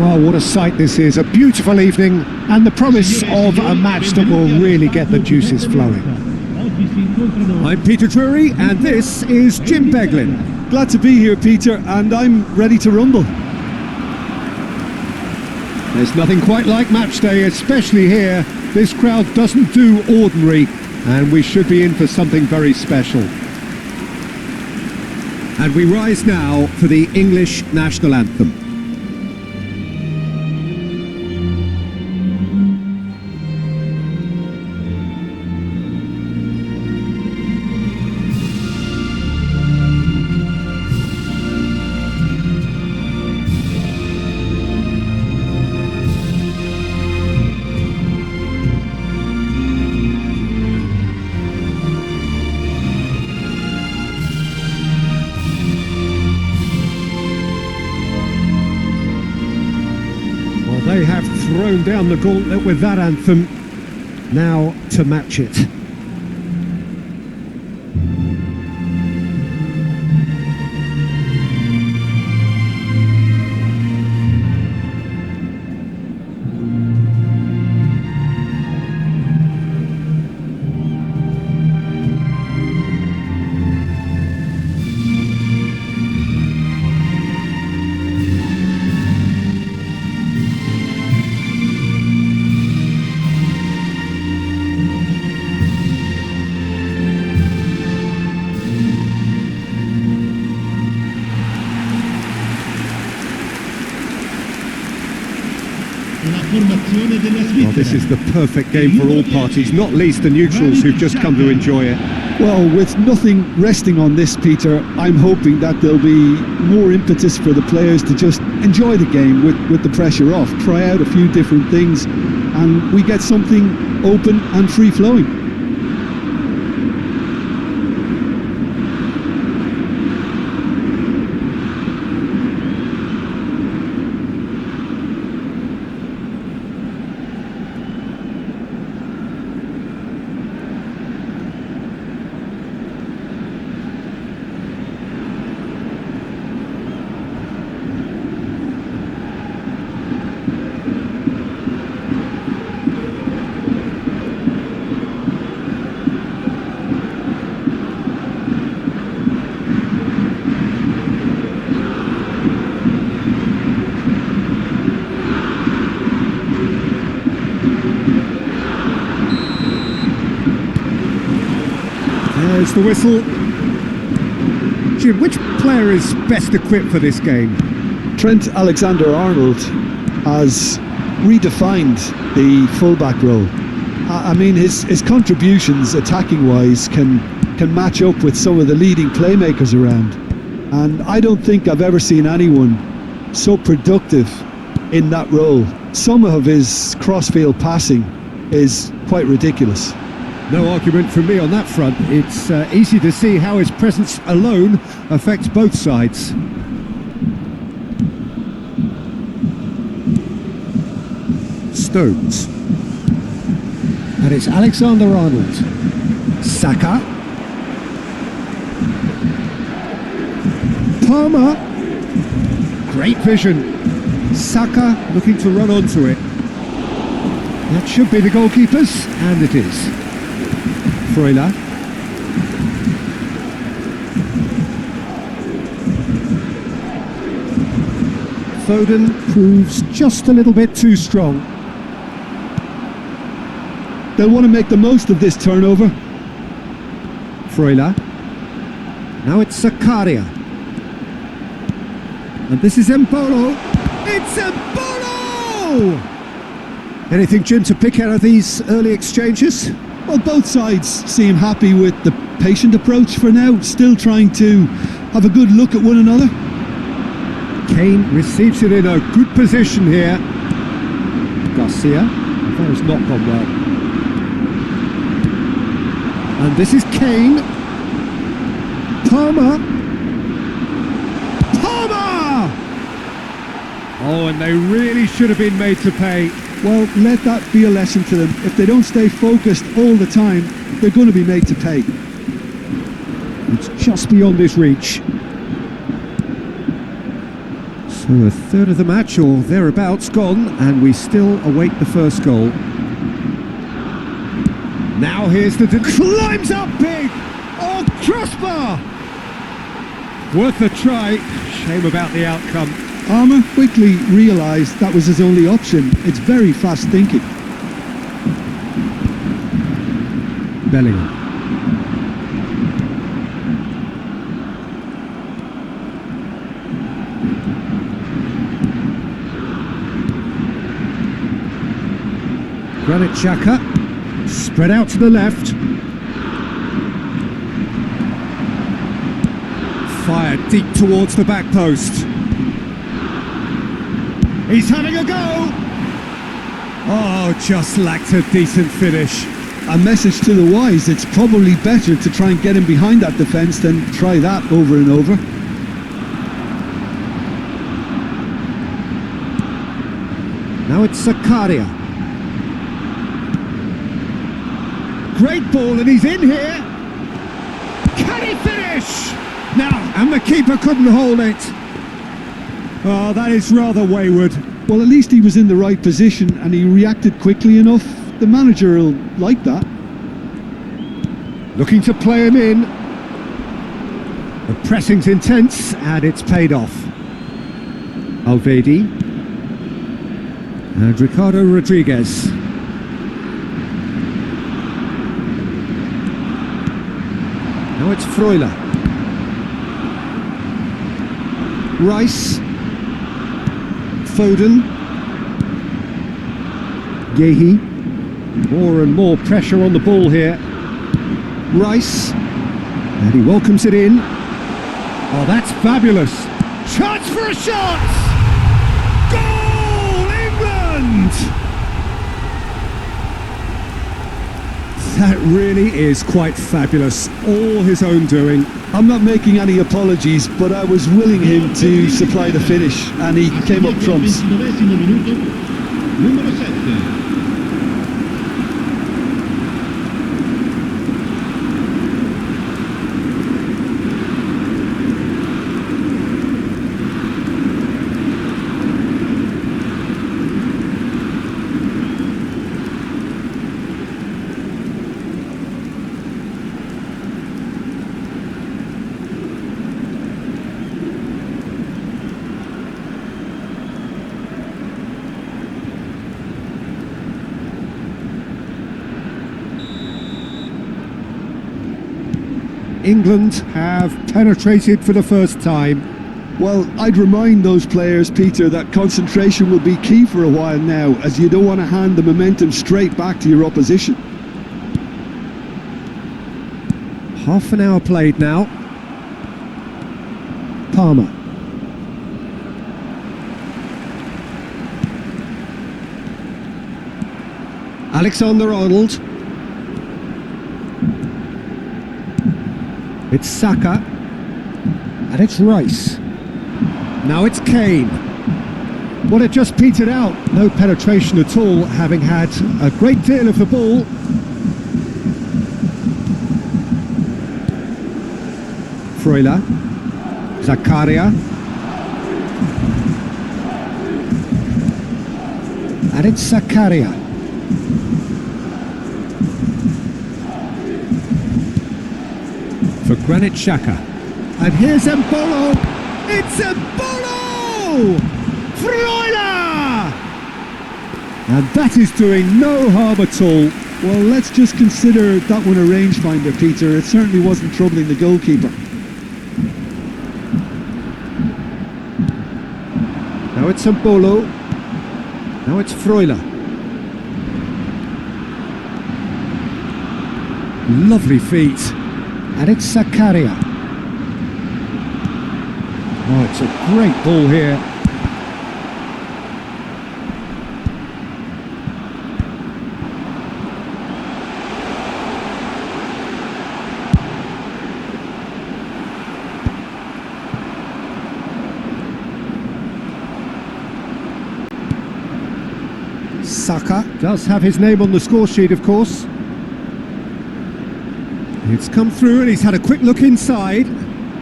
Well, what a sight this is. A beautiful evening and the promise of a match that will really get the juices flowing. I'm Peter Drury and this is Jim Beglin. Glad to be here, Peter, and I'm ready to rumble. There's nothing quite like match day, especially here. This crowd doesn't do ordinary and we should be in for something very special. And we rise now for the English national anthem. They have thrown down the gauntlet with that anthem. Now to match it. Well, this is the perfect game for all parties, not least the neutrals who've just come to enjoy it. Well, with nothing resting on this, Peter, I'm hoping that there'll be more impetus for the players to just enjoy the game with the pressure off, try out a few different things, and we get something open and free-flowing. There's the whistle. Jim, which player is best equipped for this game? Trent Alexander-Arnold has redefined the fullback role. I mean, his contributions attacking-wise can match up with some of the leading playmakers around. And I don't think I've ever seen anyone so productive in that role. Some of his cross-field passing is quite ridiculous. No argument from me on that front. It's easy to see how his presence alone affects both sides. Stones. And it's Alexander-Arnold. Saka. Palmer. Great vision. Saka looking to run onto it. That should be the goalkeepers, and it is. Freuler. Foden proves just a little bit too strong. They'll want to make the most of this turnover. Freuler. Now it's Zakaria. And this is Embolo. It's Embolo! Anything, Jim, to pick out of these early exchanges? Well, both sides seem happy with the patient approach for now, still trying to have a good look at one another. Kane receives it in a good position here. Garcia, that has not gone well. And this is Kane. Palmer. Palmer! Oh, and they really should have been made to pay. Well, let that be a lesson to them. If they don't stay focused all the time, they're going to be made to pay. It's just beyond his reach. So a third of the match or thereabouts gone, and we still await the first goal. Now here's the climbs up big! Oh, crossbar! Worth a try. Shame about the outcome. Armour quickly realised that was his only option. It's very fast thinking. Bellingham. Granit Xhaka, spread out to the left. Fired deep towards the back post. He's having a go! Oh, just lacked a decent finish. A message to the wise, it's probably better to try and get him behind that defence than try that over and over. Now it's Saka. Great ball, and he's in here. Can he finish? Now, and the keeper couldn't hold it. Oh, that is rather wayward. Well, at least he was in the right position and he reacted quickly enough. The manager will like that. Looking to play him in. The pressing's intense, and it's paid off. Alvedi. And Ricardo Rodriguez. Now it's Freuler. Rice. Foden. Yehi. More and more pressure on the ball here. Rice. And he welcomes it in. Oh, that's fabulous. Chance for a shot! Goal, England! That really is quite fabulous. All his own doing. I'm not making any apologies, but I was willing him to supply the finish, and he came up trumps. England have penetrated for the first time. Well, I'd remind those players, Peter, that concentration will be key for a while now, as you don't want to hand the momentum straight back to your opposition. Half an hour played now. Palmer. Alexander-Arnold. It's Saka, and it's Rice. Now it's Kane. Well, it just petered out. No penetration at all, having had a great deal of the ball. Freuler. Zakaria. And it's Zakaria. For Granit Xhaka. And here's Embolo! It's Embolo! Freuler! And that is doing no harm at all. Well, let's just consider that one a rangefinder, Peter. It certainly wasn't troubling the goalkeeper. Now it's Embolo. Now it's Freuler. Lovely feet. And it's Zakaria. Oh, it's a great ball here. Saka does have his name on the score sheet, of course. It's come through and he's had a quick look inside.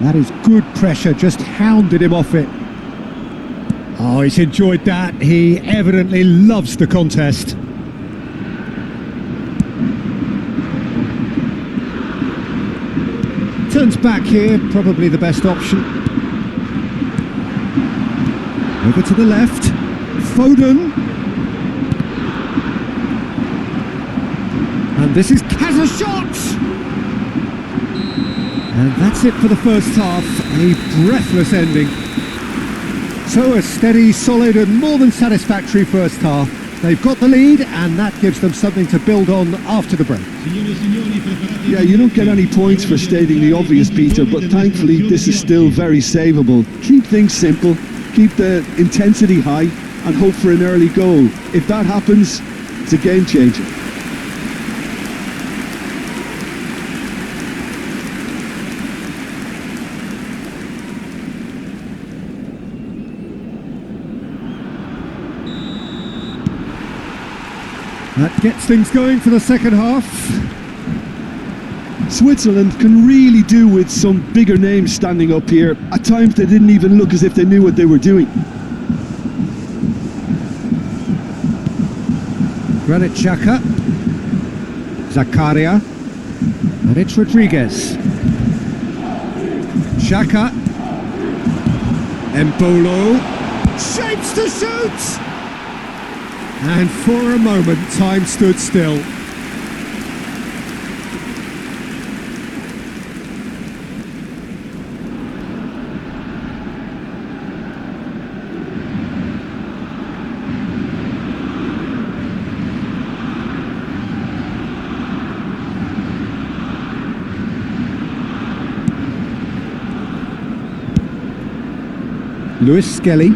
That is good pressure, just hounded him off it. Oh, he's enjoyed that. He evidently loves the contest. Turns back here, probably the best option. Over to the left. Foden. And this is Kaza's shot! And that's it for the first half. A breathless ending. So a steady, solid and more than satisfactory first half. They've got the lead and that gives them something to build on after the break. Yeah, you don't get any points for stating the obvious, Peter, but thankfully this is still very savable. Keep things simple, keep the intensity high and hope for an early goal. If that happens, it's a game changer. That gets things going for the second half. Switzerland can really do with some bigger names standing up here. At times they didn't even look as if they knew what they were doing. Granit Xhaka. Zakaria. And it's Rodriguez. Xhaka. Embolo. Shapes to shoot! And for a moment, time stood still. Lewis Skelly.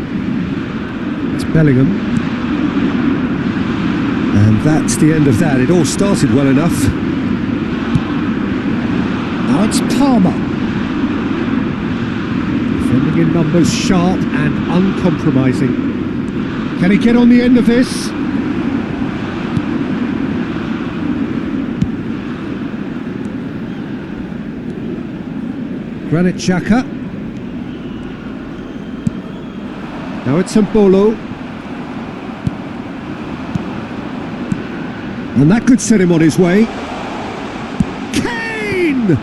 It's Bellingham. And that's the end of that. It all started well enough. Now it's Palmer. Defending in numbers, sharp and uncompromising. Can he get on the end of this? Granit Xhaka. Now it's Embolo. And that could set him on his way. Kane!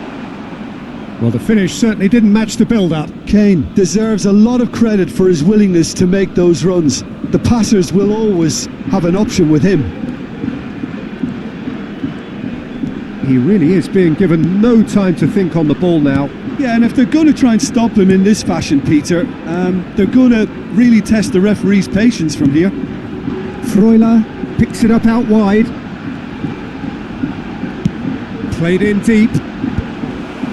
Well, the finish certainly didn't match the build-up. Kane deserves a lot of credit for his willingness to make those runs. The passers will always have an option with him. He really is being given no time to think on the ball now. Yeah, and if they're going to try and stop him in this fashion, Peter, they're going to really test the referee's patience from here. Freuler picks it up out wide. Played in deep.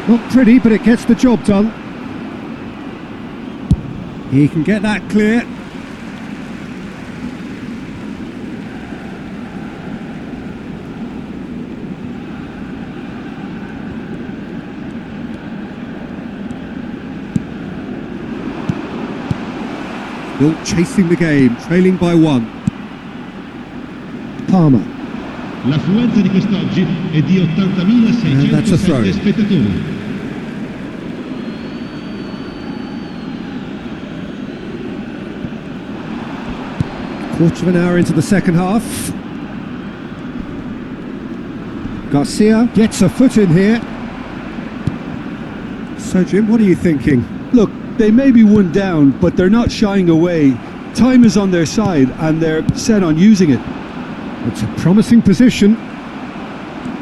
Not pretty, but it gets the job done. He can get that clear. Still chasing the game, trailing by 1. Palmer. L'affluenza di quest'oggi è di 80.607 spettatori. Quarter of an hour into the second half. Garcia gets a foot in here. So Jim, what are you thinking? Look, they may be one down, but they're not shying away. Time is on their side and they're set on using it. It's a promising position.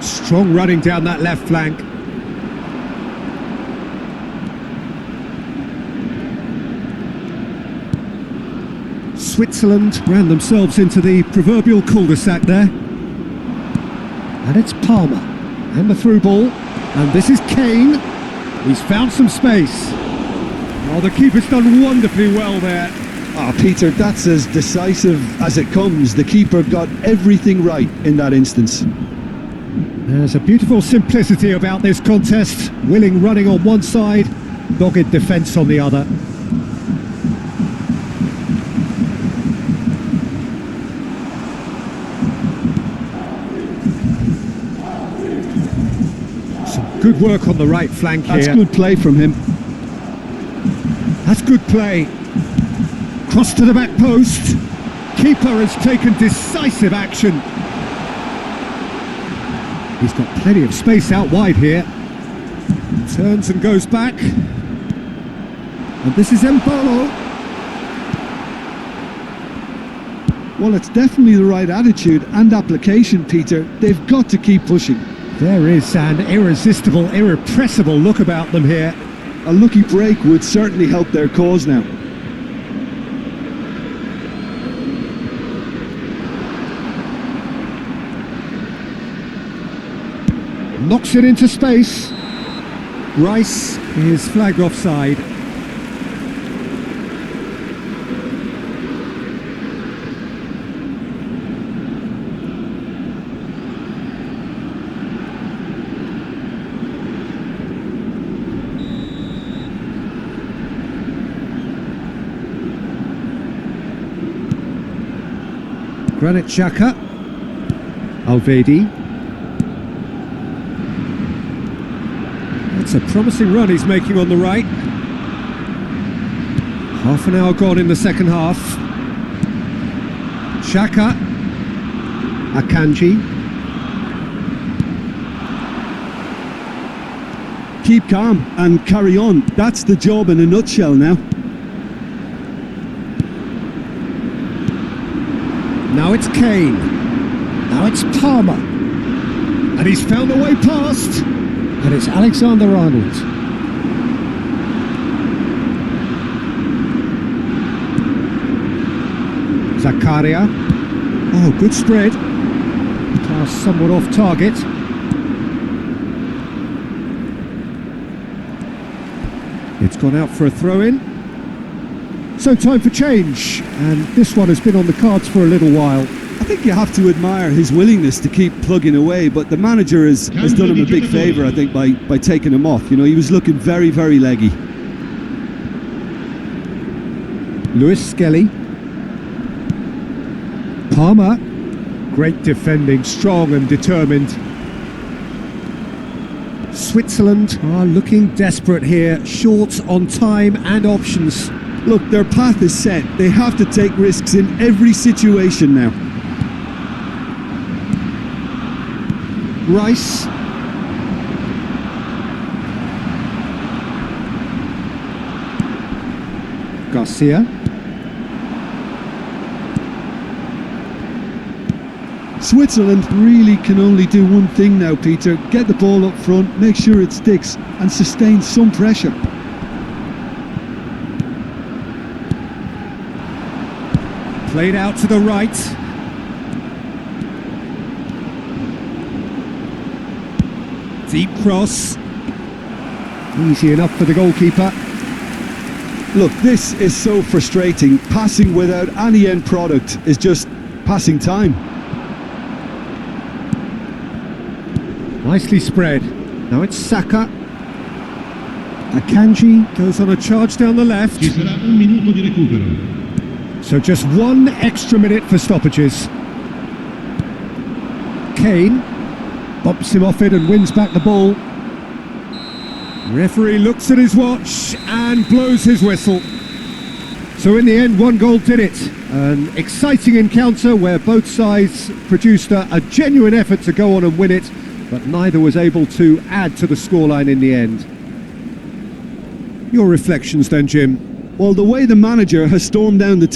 Strong running down that left flank. Switzerland ran themselves into the proverbial cul-de-sac there. And it's Palmer. And the through ball. And this is Kane. He's found some space. Oh, the keeper's done wonderfully well there. Ah, Peter, that's as decisive as it comes. The keeper got everything right in that instance. There's a beautiful simplicity about this contest. Willing running on one side, dogged defence on the other. Some good work on the right flank here. That's good play from him. That's good play. Cross to the back post. Keeper has taken decisive action. He's got plenty of space out wide here. Turns and goes back. And this is Embolo. Well, it's definitely the right attitude and application, Peter. They've got to keep pushing. There is an irresistible, irrepressible look about them here. A lucky break would certainly help their cause now. Knocks it into space. Rice is flagged offside. Granit Saka. Alvedi. That's a promising run he's making on the right. Half an hour gone in the second half. Saka. Akanji. Keep calm and carry on. That's the job in a nutshell now. Now it's Kane. Now it's Palmer. And he's found a way past. And it's Alexander-Arnold. Zakaria. Oh, good spread. Pass somewhat off target. It's gone out for a throw-in. So time for change, and this one has been on the cards for a little while. I think you have to admire his willingness to keep plugging away, but the manager has done him a big favour, I think, by taking him off. You know, he was looking very, very leggy. Lewis Skelly. Palmer. Great defending, strong and determined. Switzerland are looking desperate here, short on time and options. Look, their path is set. They have to take risks in every situation now. Rice. Garcia. Switzerland really can only do one thing now, Peter. Get the ball up front, make sure it sticks, and sustain some pressure. Played out to the right. Deep cross. Easy enough for the goalkeeper. Look, this is so frustrating. Passing without any end product is just passing time. Nicely spread. Now it's Saka. Akanji goes on a charge down the left. Ci sarà un minuto di recupero. So just one extra minute for stoppages. Kane bumps him off it and wins back the ball. Referee looks at his watch and blows his whistle. So in the end, one goal did it. An exciting encounter where both sides produced a genuine effort to go on and win it, but neither was able to add to the scoreline in the end. Your reflections then, Jim? Well, the way the manager has stormed down the